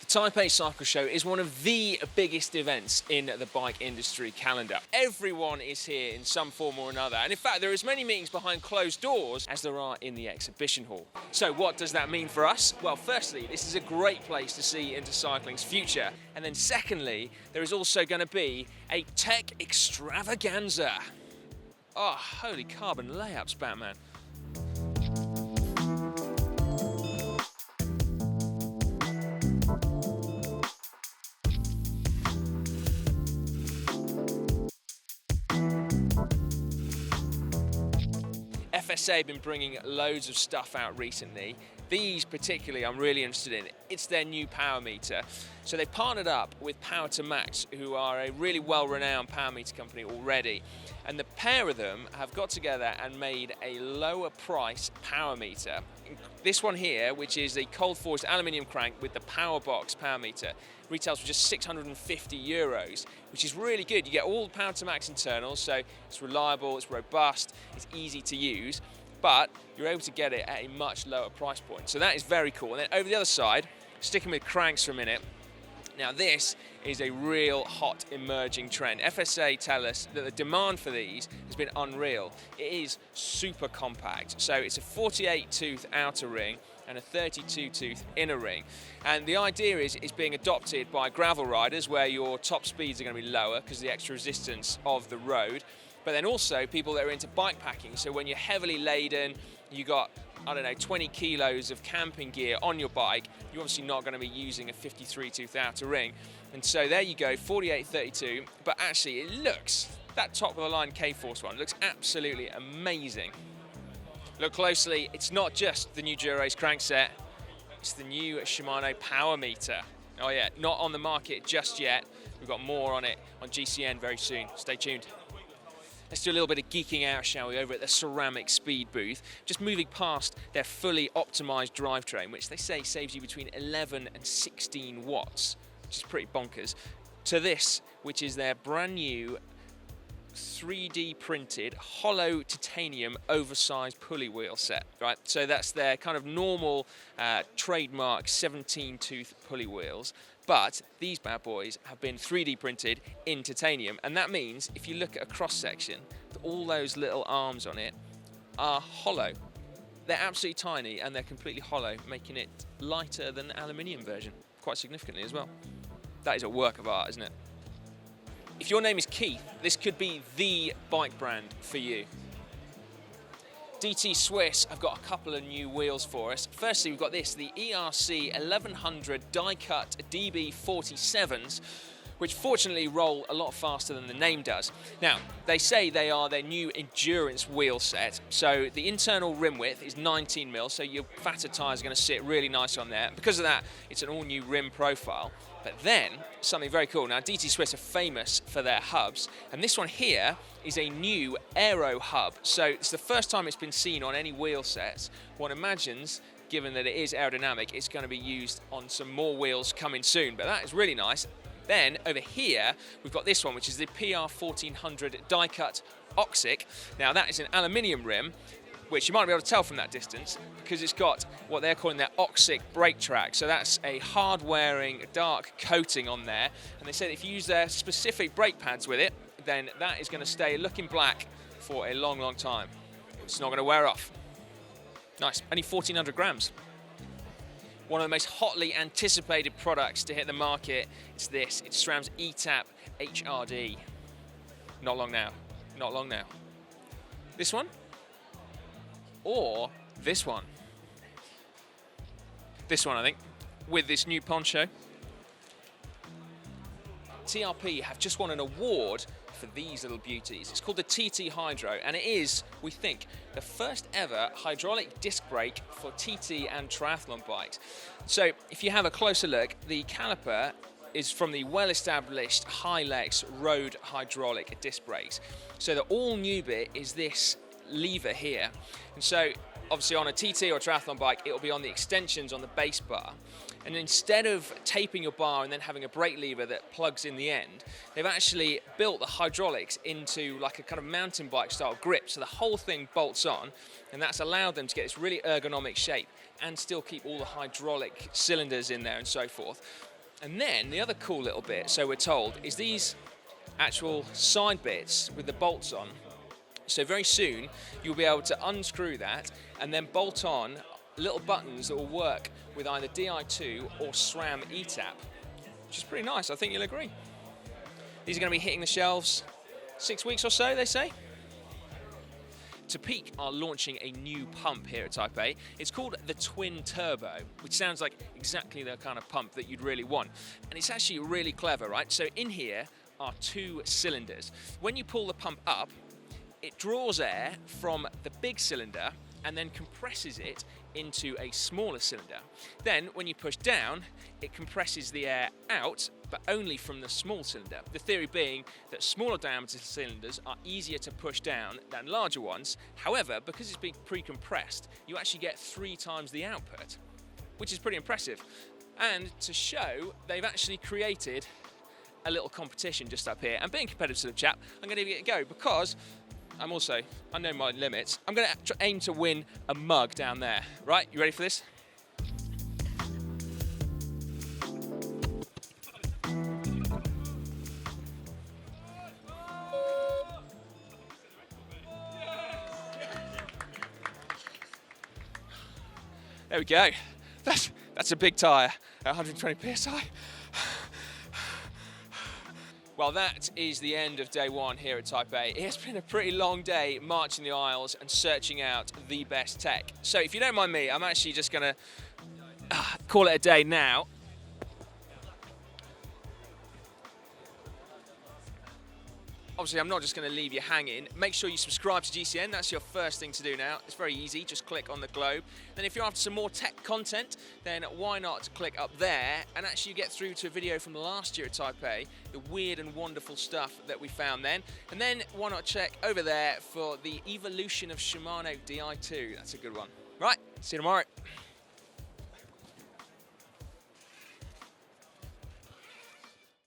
Taipei Cycle Show is one of the biggest events in the bike industry calendar. Everyone is here in some form or another, and in fact there are as many meetings behind closed doors as there are in the exhibition hall. So what does that mean for us? Well, firstly, this is a great place to see into cycling's future, and then secondly, there is also going to be a tech extravaganza. Oh, holy carbon layups, Batman. FSA have been bringing loads of stuff out recently. These particularly I'm really interested in. It's their new power meter. So they've partnered up with Power to Max, who are a really well-renowned power meter company already. And the pair of them have got together and made a lower price power meter. This one here, which is a cold forged aluminium crank with the power box power meter, retails for just 650 euros, which is really good. You get all the Power to Max internals, so it's reliable, it's robust, it's easy to use, but you're able to get it at a much lower price point. So that is very cool. And then over the other side, sticking with cranks for a minute, now this is a real hot emerging trend. FSA tell us that the demand for these has been unreal. It is super compact. So it's a 48 tooth outer ring and a 32 tooth inner ring. And the idea is being adopted by gravel riders where your top speeds are going to be lower because of the extra resistance of the road. But then also people that are into bike packing. So when you're heavily laden, you got, I don't know, 20 kilos of camping gear on your bike, you're obviously not going to be using a 53 tooth outer ring. And so there you go, 48-32, but actually it looks, that top of the line K-Force one looks absolutely amazing. Look closely, it's not just the new Dura-Ace crankset, it's the new Shimano power meter. Oh yeah, not on the market just yet. We've got more on it on GCN very soon. Stay tuned. Let's do a little bit of geeking out, shall we, over at the CeramicSpeed booth. Just moving past their fully optimised drivetrain, which they say saves you between 11 and 16 watts, which is pretty bonkers, to this, which is their brand new 3D printed hollow titanium oversized pulley wheel set, right? So that's their kind of normal trademark 17 tooth pulley wheels. But these bad boys have been 3D printed in titanium, and that means if you look at a cross section, all those little arms on it are hollow. They're absolutely tiny and they're completely hollow, making it lighter than the aluminium version, quite significantly as well. That is a work of art, isn't it? If your name is Keith, this could be the bike brand for you. DT Swiss have got a couple of new wheels for us. Firstly, we've got this, the ERC 1100 die-cut DB47s, which fortunately roll a lot faster than the name does. Now, they say they are their new endurance wheel set. So the internal rim width is 19mm, so your fatter tyres are going to sit really nice on there. Because of that, it's an all-new rim profile. But then, something very cool. Now, DT Swiss are famous for their hubs, and this one here is a new aero hub. So it's the first time it's been seen on any wheel sets. One imagines, given that it is aerodynamic, it's going to be used on some more wheels coming soon. But that is really nice. Then, over here, we've got this one, which is the PR1400 die-cut Oxic. Now, that is an aluminium rim, which you might be able to tell from that distance because it's got what they're calling their Oxic brake track. So that's a hard-wearing dark coating on there. And they said if you use their specific brake pads with it, then that is going to stay looking black for a long, long time. It's not going to wear off. Nice, only 1,400 grams. One of the most hotly anticipated products to hit the market is this. It's SRAM's ETAP HRD. Not long now, not long now. This one? Or this one. This one, I think, with this new poncho. TRP have just won an award for these little beauties. It's called the TT Hydro, and it is, we think, the first ever hydraulic disc brake for TT and triathlon bikes. So if you have a closer look, the caliper is from the well-established Hilex road hydraulic disc brakes. So the all-new bit is this lever here. And so obviously on a TT or triathlon bike, it'll be on the extensions on the base bar. And instead of taping your bar and then having a brake lever that plugs in the end, they've actually built the hydraulics into like a kind of mountain bike style grip. So the whole thing bolts on, and that's allowed them to get this really ergonomic shape and still keep all the hydraulic cylinders in there and so forth. And then the other cool little bit, so we're told, is these actual side bits with the bolts on. So very soon you'll be able to unscrew that and then bolt on little buttons that will work with either Di2 or SRAM ETAP, which is pretty nice. I think you'll agree. These are going to be hitting the shelves 6 weeks or so, they say. Taipei are launching a new pump here at Taipei. It's called the Twin Turbo, which sounds like exactly the kind of pump that you'd really want. And it's actually really clever, right? So in here are 2 cylinders. When you pull the pump up, it draws air from the big cylinder and then compresses it into a smaller cylinder. Then when you push down, it compresses the air out, but only from the small cylinder. The theory being that smaller diameter cylinders are easier to push down than larger ones. However, because it's being pre-compressed, you actually get 3 times the output, which is pretty impressive. And to show, they've actually created a little competition just up here. And being a competitive chap, I'm going to give it a go because I know my limits. I'm going to aim to win a mug down there. Right, you ready for this? There we go. That's a big tyre at 120 psi. Well, that is the end of day 1 here at Taipei. It has been a pretty long day marching the aisles and searching out the best tech. So if you don't mind me, I'm actually just going to call it a day now. Obviously, I'm not just going to leave you hanging. Make sure you subscribe to GCN. That's your first thing to do now. It's very easy. Just click on the globe. Then if you're after some more tech content, then why not click up there and actually get through to a video from last year at Taipei, the weird and wonderful stuff that we found then. And then why not check over there for the evolution of Shimano Di2. That's a good one. Right, see you tomorrow.